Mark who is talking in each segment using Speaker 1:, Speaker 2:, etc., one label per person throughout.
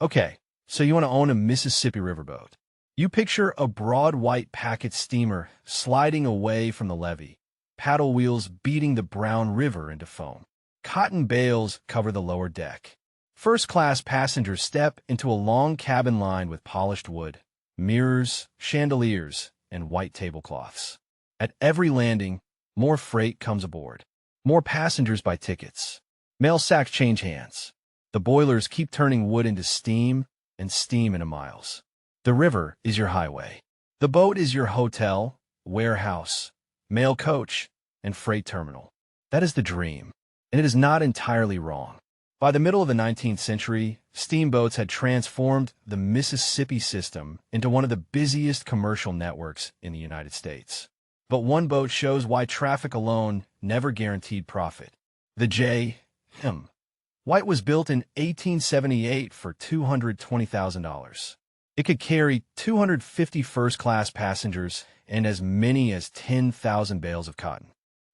Speaker 1: Okay, so you want to own a Mississippi Riverboat. You picture a broad white packet steamer sliding away from the levee, paddle wheels beating the brown river into foam. Cotton bales cover the lower deck. First-class passengers step into a long cabin lined with polished wood, mirrors, chandeliers, and white tablecloths. At every landing, more freight comes aboard. More passengers buy tickets. Mail sacks change hands. The boilers keep turning wood into steam and steam into miles. The river is your highway. The boat is your hotel, warehouse, mail coach, and freight terminal. That is the dream, and it is not entirely wrong. By the middle of the 19th century, steamboats had transformed the Mississippi system into one of the busiest commercial networks in the United States. But one boat shows why traffic alone never guaranteed profit. The J.M. White was built in 1878 for $220,000. It could carry 250 first-class passengers and as many as 10,000 bales of cotton.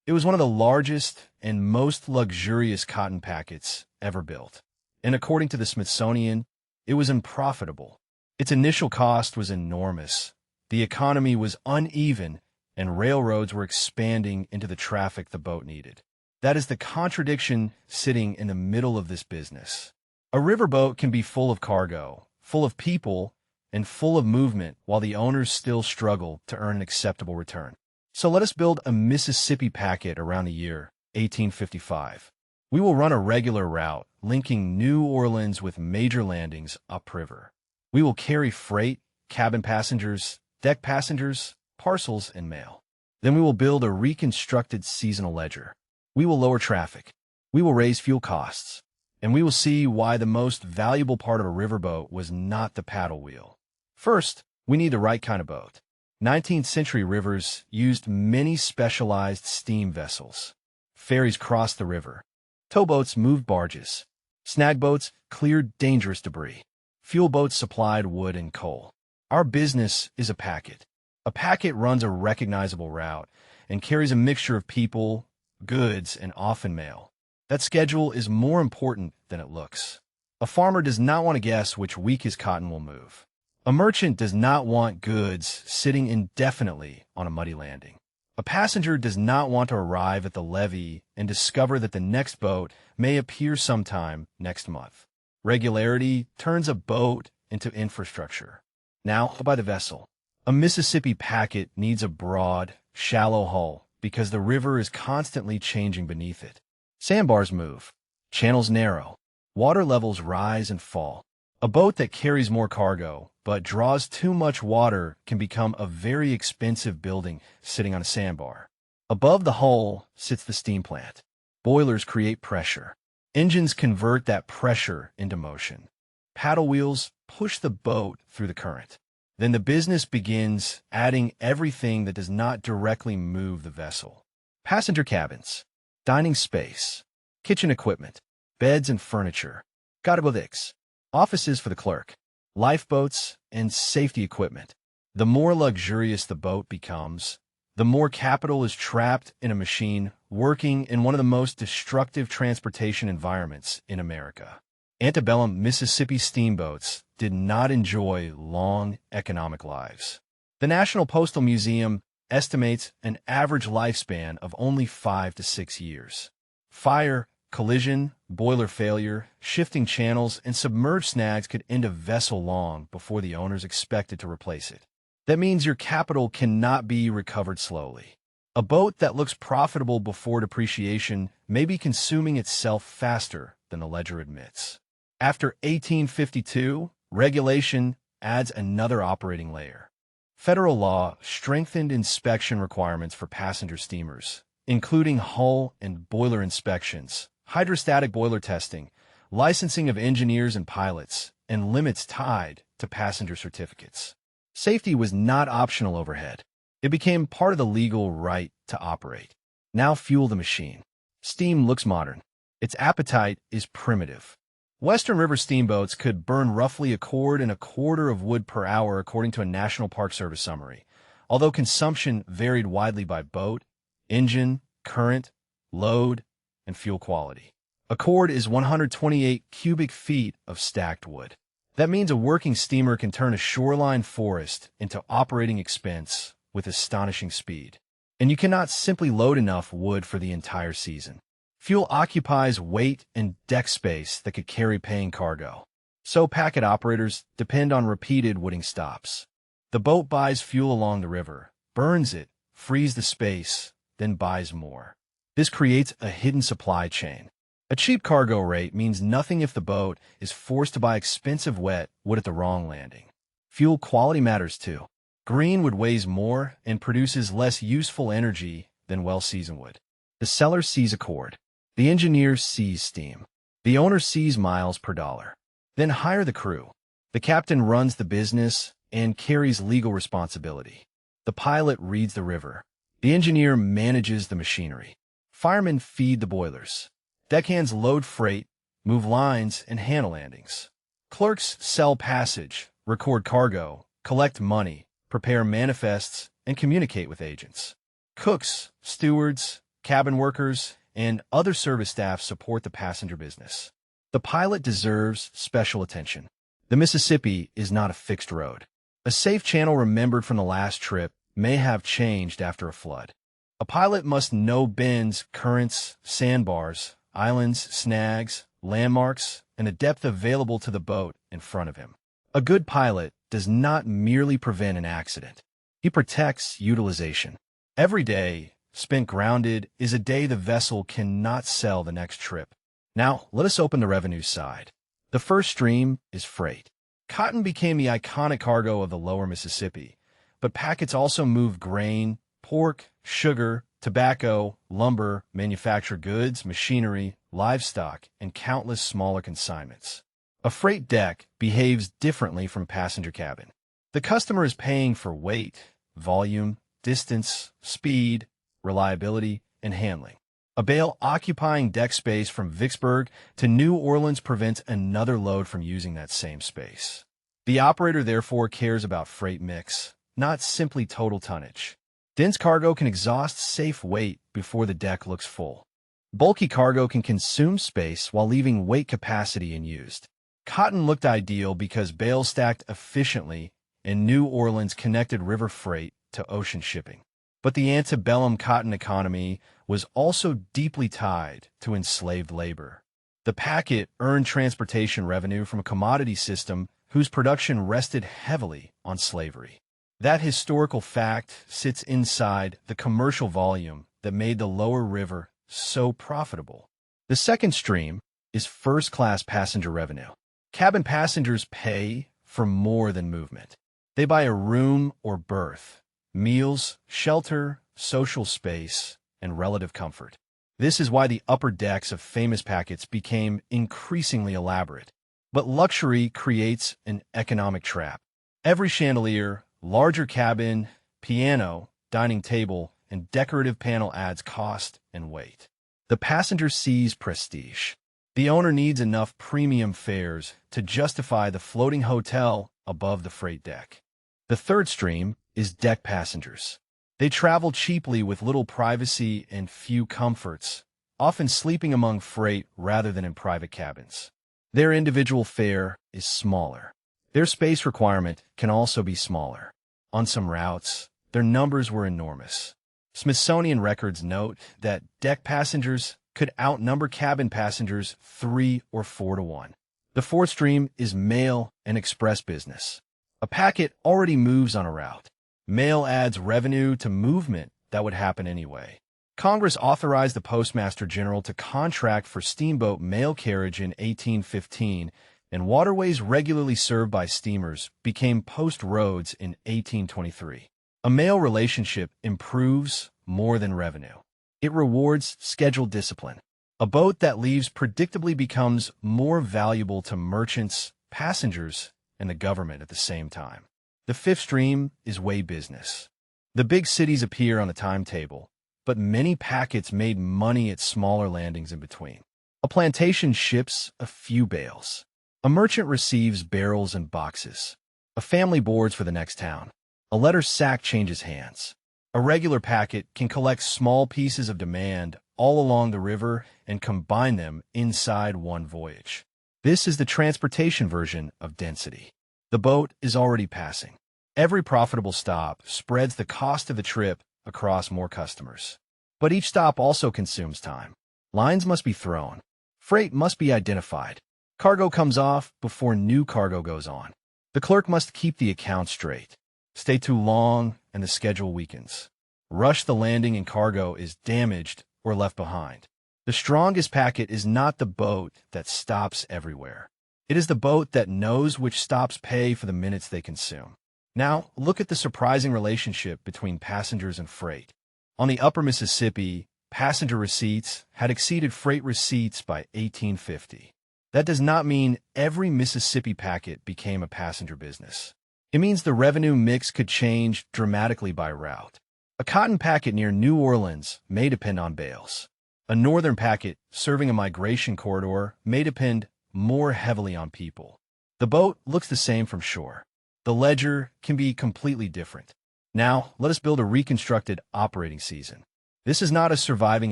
Speaker 1: It was one of the largest and most luxurious cotton packets ever built. And according to the Smithsonian, it was unprofitable. Its initial cost was enormous. The economy was uneven, and railroads were expanding into the traffic the boat needed. That is the contradiction sitting in the middle of this business. A riverboat can be full of cargo, full of people, and full of movement while the owners still struggle to earn an acceptable return. So let us build a Mississippi packet around the year 1855. We will run a regular route linking New Orleans with major landings upriver. We will carry freight, cabin passengers, deck passengers, parcels, and mail. Then we will build a reconstructed seasonal ledger. We will lower traffic. We will raise fuel costs. And we will see why the most valuable part of a riverboat was not the paddle wheel. First, we need the right kind of boat. 19th century rivers used many specialized steam vessels. Ferries crossed the river. Towboats moved barges. Snag boats cleared dangerous debris. Fuel boats supplied wood and coal. Our business is a packet. A packet runs a recognizable route and carries a mixture of people, goods, and often mail. That schedule is more important than it looks. A farmer does not want to guess which week his cotton will move. A merchant does not want goods sitting indefinitely on a muddy landing. A passenger does not want to arrive at the levee and discover that the next boat may appear sometime next month. Regularity turns a boat into infrastructure. Now, by the vessel. A Mississippi packet needs a broad, shallow hull because the river is constantly changing beneath it. Sandbars move. Channels narrow. Water levels rise and fall. A boat that carries more cargo but draws too much water can become a very expensive building sitting on a sandbar. Above the hull sits the steam plant. Boilers create pressure. Engines convert that pressure into motion. Paddle wheels push the boat through the current. Then the business begins adding everything that does not directly move the vessel. Passenger cabins, dining space, kitchen equipment, beds and furniture, garbodics, offices for the clerk, lifeboats, and safety equipment. The more luxurious the boat becomes, the more capital is trapped in a machine working in one of the most destructive transportation environments in America. Antebellum Mississippi steamboats did not enjoy long economic lives. The National Postal Museum estimates an average lifespan of only 5 to 6 years. Fire, collision, boiler failure, shifting channels, and submerged snags could end a vessel long before the owners expected to replace it. That means your capital cannot be recovered slowly. A boat that looks profitable before depreciation may be consuming itself faster than the ledger admits. After 1852, regulation adds another operating layer. Federal law strengthened inspection requirements for passenger steamers, including hull and boiler inspections, hydrostatic boiler testing, licensing of engineers and pilots, and limits tied to passenger certificates. Safety was not optional overhead. It became part of the legal right to operate. Now fuel the machine. Steam looks modern. Its appetite is primitive. Western River steamboats could burn roughly 1 1/4 of wood per hour according to a National Park Service summary, although consumption varied widely by boat, engine, current, load, and fuel quality. A cord is 128 cubic feet of stacked wood. That means a working steamer can turn a shoreline forest into operating expense with astonishing speed. And you cannot simply load enough wood for the entire season. Fuel occupies weight and deck space that could carry paying cargo. So packet operators depend on repeated wooding stops. The boat buys fuel along the river, burns it, frees the space, then buys more. This creates a hidden supply chain. A cheap cargo rate means nothing if the boat is forced to buy expensive wet wood at the wrong landing. Fuel quality matters too. Green wood weighs more and produces less useful energy than well-seasoned wood. The seller sees a cord. The engineer sees steam. The owner sees miles per dollar. Then hire the crew. The captain runs the business and carries legal responsibility. The pilot reads the river. The engineer manages the machinery. Firemen feed the boilers. Deckhands load freight, move lines, and handle landings. Clerks sell passage, record cargo, collect money, prepare manifests, and communicate with agents. Cooks, stewards, cabin workers, and other service staff support the passenger business. The pilot deserves special attention. The Mississippi is not a fixed road. A safe channel remembered from the last trip may have changed after a flood. A pilot must know bends, currents, sandbars, islands, snags, landmarks, and the depth available to the boat in front of him. A good pilot does not merely prevent an accident. He protects utilization. Every day spent grounded is a day the vessel cannot sell the next trip. Now, let us open the revenue side. The first stream is freight. Cotton became the iconic cargo of the lower Mississippi, but packets also moved grain, pork, sugar, tobacco, lumber, manufactured goods, machinery, livestock, and countless smaller consignments. A freight deck behaves differently from passenger cabin. The customer is paying for weight, volume, distance, speed, reliability, and handling. A bale occupying deck space from Vicksburg to New Orleans prevents another load from using that same space. The operator therefore cares about freight mix, not simply total tonnage. Dense cargo can exhaust safe weight before the deck looks full. Bulky cargo can consume space while leaving weight capacity unused. Cotton looked ideal because bales stacked efficiently and New Orleans connected river freight to ocean shipping. But the antebellum cotton economy was also deeply tied to enslaved labor. The packet earned transportation revenue from a commodity system whose production rested heavily on slavery. That historical fact sits inside the commercial volume that made the lower river so profitable. The second stream is first-class passenger revenue. Cabin passengers pay for more than movement. They buy a room or berth, meals, shelter, social space, and relative comfort. This is why the upper decks of famous packets became increasingly elaborate. But luxury creates an economic trap. Every chandelier, larger cabin, piano, dining table, and decorative panel adds cost and weight. The passenger sees prestige. The owner needs enough premium fares to justify the floating hotel above the freight deck. The third stream is deck passengers. They travel cheaply with little privacy and few comforts, often sleeping among freight rather than in private cabins. Their individual fare is smaller. Their space requirement can also be smaller. On some routes, their numbers were enormous. Smithsonian records note that deck passengers could outnumber cabin passengers 3 or 4 to 1. The fourth stream is mail and express business. A packet already moves on a route. Mail adds revenue to movement that would happen anyway. Congress authorized the Postmaster General to contract for steamboat mail carriage in 1815, and waterways regularly served by steamers became post roads in 1823. A mail relationship improves more than revenue. It rewards scheduled discipline. A boat that leaves predictably becomes more valuable to merchants, passengers, and the government at the same time. The fifth stream is way business. The big cities appear on the timetable, but many packets made money at smaller landings in between. A plantation ships a few bales. A merchant receives barrels and boxes. A family boards for the next town. A letter sack changes hands. A regular packet can collect small pieces of demand all along the river and combine them inside one voyage. This is the transportation version of density. The boat is already passing. Every profitable stop spreads the cost of the trip across more customers. But each stop also consumes time. Lines must be thrown. Freight must be identified. Cargo comes off before new cargo goes on. The clerk must keep the account straight. Stay too long, and the schedule weakens. Rush the landing and cargo is damaged or left behind. The strongest packet is not the boat that stops everywhere. It is the boat that knows which stops pay for the minutes they consume. Now, look at the surprising relationship between passengers and freight. On the upper Mississippi, passenger receipts had exceeded freight receipts by 1850. That does not mean every Mississippi packet became a passenger business. It means the revenue mix could change dramatically by route. A cotton packet near New Orleans may depend on bales. A northern packet serving a migration corridor may depend more heavily on people. The boat looks the same from shore. The ledger can be completely different. Now, let us build a reconstructed operating season. This is not a surviving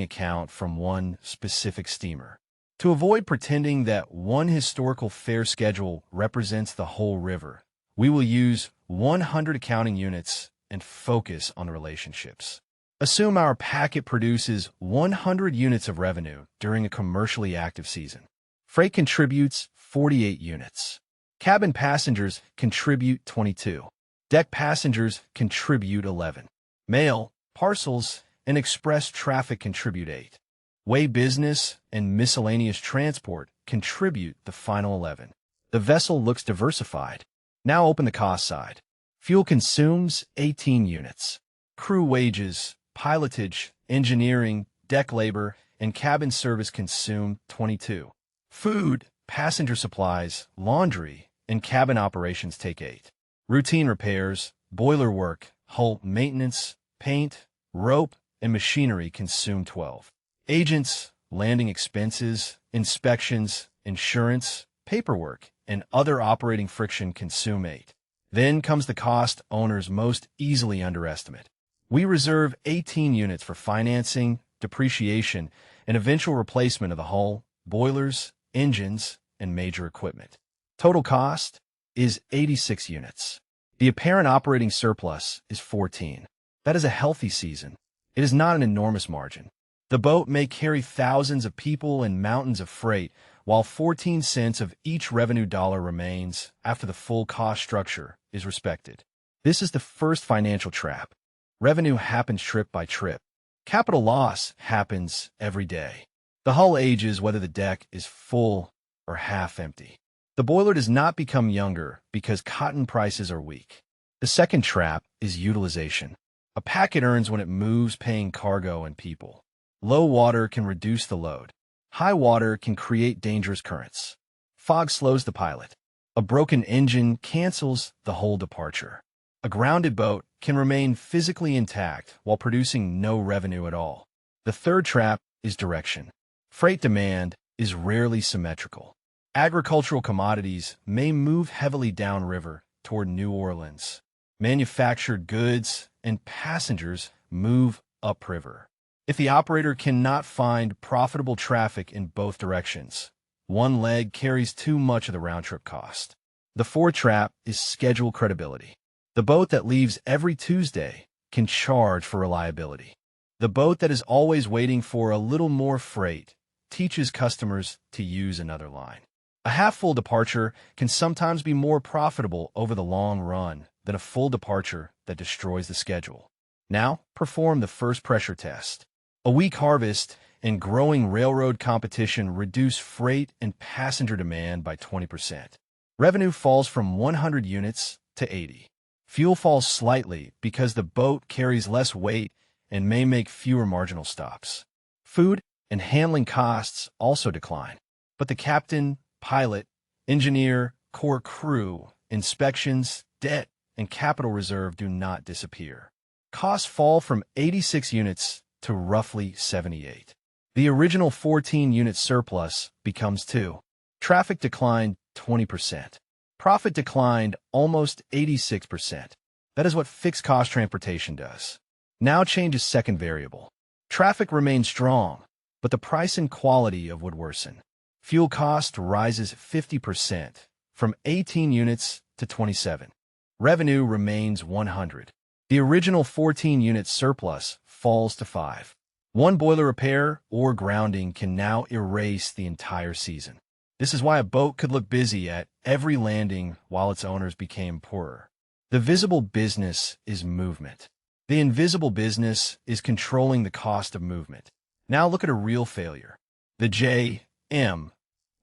Speaker 1: account from one specific steamer. To avoid pretending that one historical fare schedule represents the whole river, we will use 100 accounting units and focus on the relationships. Assume our packet produces 100 units of revenue during a commercially active season. Freight contributes 48 units. Cabin passengers contribute 22. Deck passengers contribute 11. Mail, parcels, and express traffic contribute 8. Way business and miscellaneous transport contribute the final 11. The vessel looks diversified. Now open the cost side. Fuel consumes 18 units. Crew wages, pilotage, engineering, deck labor, and cabin service consume 22. Food, passenger supplies, laundry, and cabin operations take 8. Routine repairs, boiler work, hull maintenance, paint, rope, and machinery consume 12. Agents, landing expenses, inspections, insurance, paperwork, and other operating friction consume 8. Then comes the cost owners most easily underestimate. We reserve 18 units for financing, depreciation, and eventual replacement of the hull, boilers, engines, and major equipment. Total cost is 86 units. The apparent operating surplus is 14. That is a healthy season. It is not an enormous margin. The boat may carry thousands of people and mountains of freight, while 14 cents of each revenue dollar remains after the full cost structure is respected. This is the first financial trap. Revenue happens trip by trip. Capital loss happens every day. The hull ages whether the deck is full or half empty. The boiler does not become younger because cotton prices are weak. The second trap is utilization. A packet earns when it moves paying cargo and people. Low water can reduce the load. High water can create dangerous currents. Fog slows the pilot. A broken engine cancels the whole departure. A grounded boat can remain physically intact while producing no revenue at all. The third trap is direction. Freight demand is rarely symmetrical. Agricultural commodities may move heavily downriver toward New Orleans. Manufactured goods and passengers move upriver. If the operator cannot find profitable traffic in both directions, one leg carries too much of the round-trip cost. The fourth trap is schedule credibility. The boat that leaves every Tuesday can charge for reliability. The boat that is always waiting for a little more freight teaches customers to use another line. A half-full departure can sometimes be more profitable over the long run than a full departure that destroys the schedule. Now, perform the first pressure test. A weak harvest and growing railroad competition reduce freight and passenger demand by 20%. Revenue falls from 100 units to 80. Fuel falls slightly because the boat carries less weight and may make fewer marginal stops. Food and handling costs also decline, but the captain, pilot, engineer, core crew, inspections, debt, and capital reserve do not disappear. Costs fall from 86 units to roughly 78. The original 14-unit surplus becomes 2. Traffic declined 20%. Profit declined almost 86%. That is what fixed-cost transportation does. Now change is second variable. Traffic remains strong, but the price and quality of would worsen. Fuel cost rises 50%, from 18 units to 27. Revenue remains 100. The original 14-unit surplus falls to 5. One boiler repair or grounding can now erase the entire season. This is why a boat could look busy at every landing while its owners became poorer. The visible business is movement. The invisible business is controlling the cost of movement. Now look at a real failure. The J.M.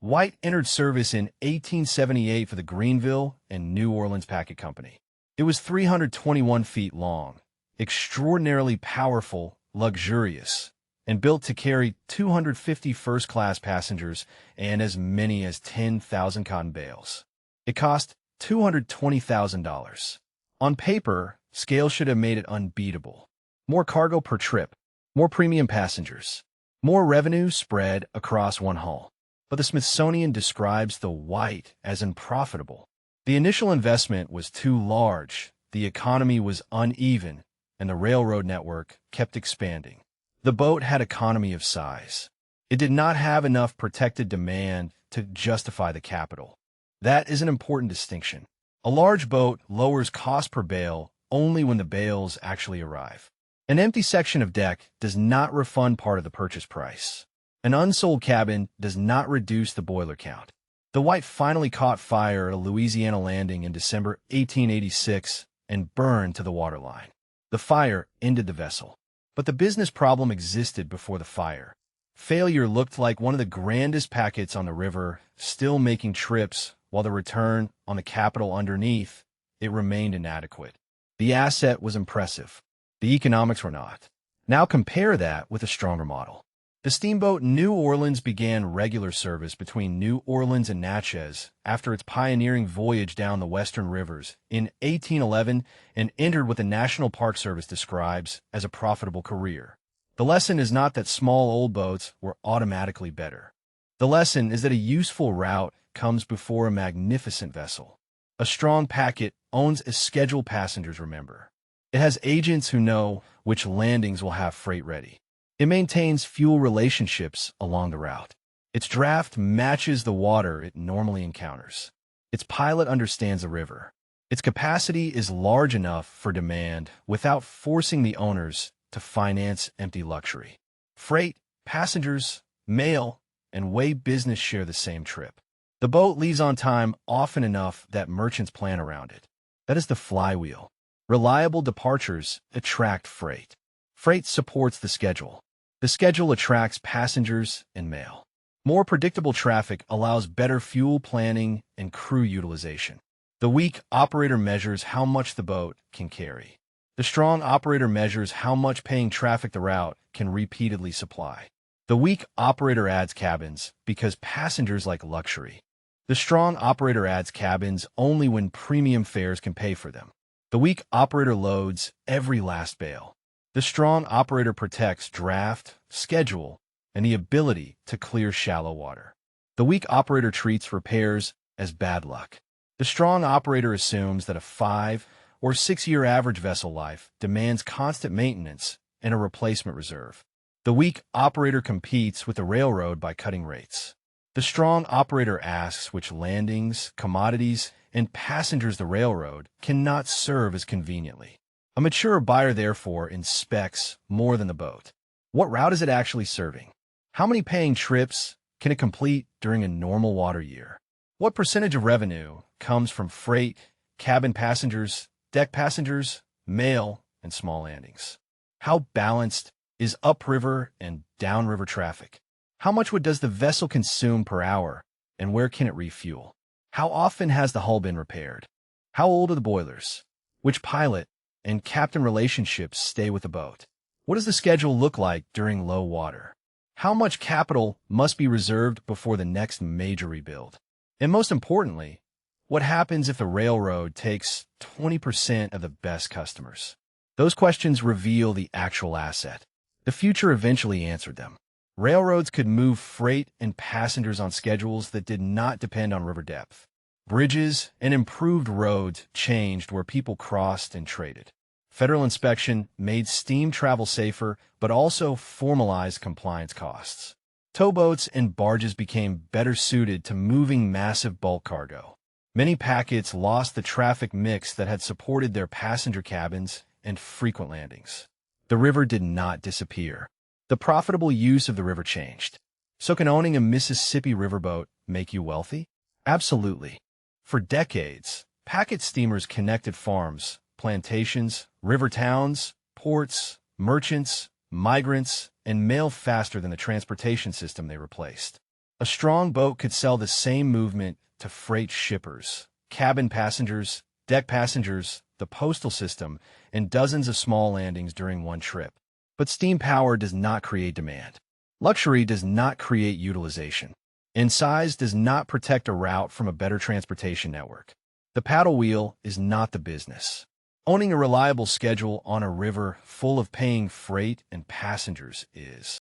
Speaker 1: White entered service in 1878 for the Greenville and New Orleans Packet Company. It was 321 feet long, extraordinarily powerful, luxurious, and built to carry 250 first-class passengers and as many as 10,000 cotton bales. It cost $220,000. On paper, scale should have made it unbeatable. More cargo per trip, more premium passengers, more revenue spread across one hull. But the Smithsonian describes the White as unprofitable. The initial investment was too large, the economy was uneven, and the railroad network kept expanding. The boat had economy of size. It did not have enough protected demand to justify the capital. That is an important distinction. A large boat lowers cost per bale only when the bales actually arrive. An empty section of deck does not refund part of the purchase price. An unsold cabin does not reduce the boiler count. The White finally caught fire at a Louisiana landing in December 1886 and burned to the waterline. The fire ended the vessel. But the business problem existed before the fire. Failure looked like one of the grandest packets on the river, still making trips, while the return on the capital underneath, it remained inadequate. The asset was impressive. The economics were not. Now compare that with a stronger model. The steamboat New Orleans began regular service between New Orleans and Natchez after its pioneering voyage down the western rivers in 1811 and entered what the National Park Service describes as a profitable career. The lesson is not that small old boats were automatically better. The lesson is that a useful route comes before a magnificent vessel. A strong packet owns a scheduled passengers, remember. It has agents who know which landings will have freight ready. It maintains fuel relationships along the route. Its draft matches the water it normally encounters. Its pilot understands the river. Its capacity is large enough for demand without forcing the owners to finance empty luxury. Freight, passengers, mail, and way business share the same trip. The boat leaves on time often enough that merchants plan around it. That is the flywheel. Reliable departures attract freight. Freight supports the schedule. The schedule attracts passengers and mail. More predictable traffic allows better fuel planning and crew utilization. The weak operator measures how much the boat can carry. The strong operator measures how much paying traffic the route can repeatedly supply. The weak operator adds cabins because passengers like luxury. The strong operator adds cabins only when premium fares can pay for them. The weak operator loads every last bale. The strong operator protects draft, schedule, and the ability to clear shallow water. The weak operator treats repairs as bad luck. The strong operator assumes that a 5 or 6 year average vessel life demands constant maintenance and a replacement reserve. The weak operator competes with the railroad by cutting rates. The strong operator asks which landings, commodities, and passengers the railroad cannot serve as conveniently. A mature buyer, therefore, inspects more than the boat. What route is it actually serving? How many paying trips can it complete during a normal water year? What percentage of revenue comes from freight, cabin passengers, deck passengers, mail, and small landings? How balanced is upriver and downriver traffic? How much wood does the vessel consume per hour, and where can it refuel? How often has the hull been repaired? How old are the boilers? Which pilot and captain relationships stay with the boat? What does the schedule look like during low water? How much capital must be reserved before the next major rebuild? And most importantly, what happens if the railroad takes 20% of the best customers? Those questions reveal the actual asset. The future eventually answered them. Railroads could move freight and passengers on schedules that did not depend on river depth. Bridges and improved roads changed where people crossed and traded. Federal inspection made steam travel safer, but also formalized compliance costs. Towboats and barges became better suited to moving massive bulk cargo. Many packets lost the traffic mix that had supported their passenger cabins and frequent landings. The river did not disappear. The profitable use of the river changed. So can owning a Mississippi riverboat make you wealthy? Absolutely. For decades, packet steamers connected farms, plantations, river towns, ports, merchants, migrants, and mail faster than the transportation system they replaced. A strong boat could sell the same movement to freight shippers, cabin passengers, deck passengers, the postal system, and dozens of small landings during one trip. But steam power does not create demand. Luxury does not create utilization. And size does not protect a route from a better transportation network. The paddle wheel is not the business. Owning a reliable schedule on a river full of paying freight and passengers is.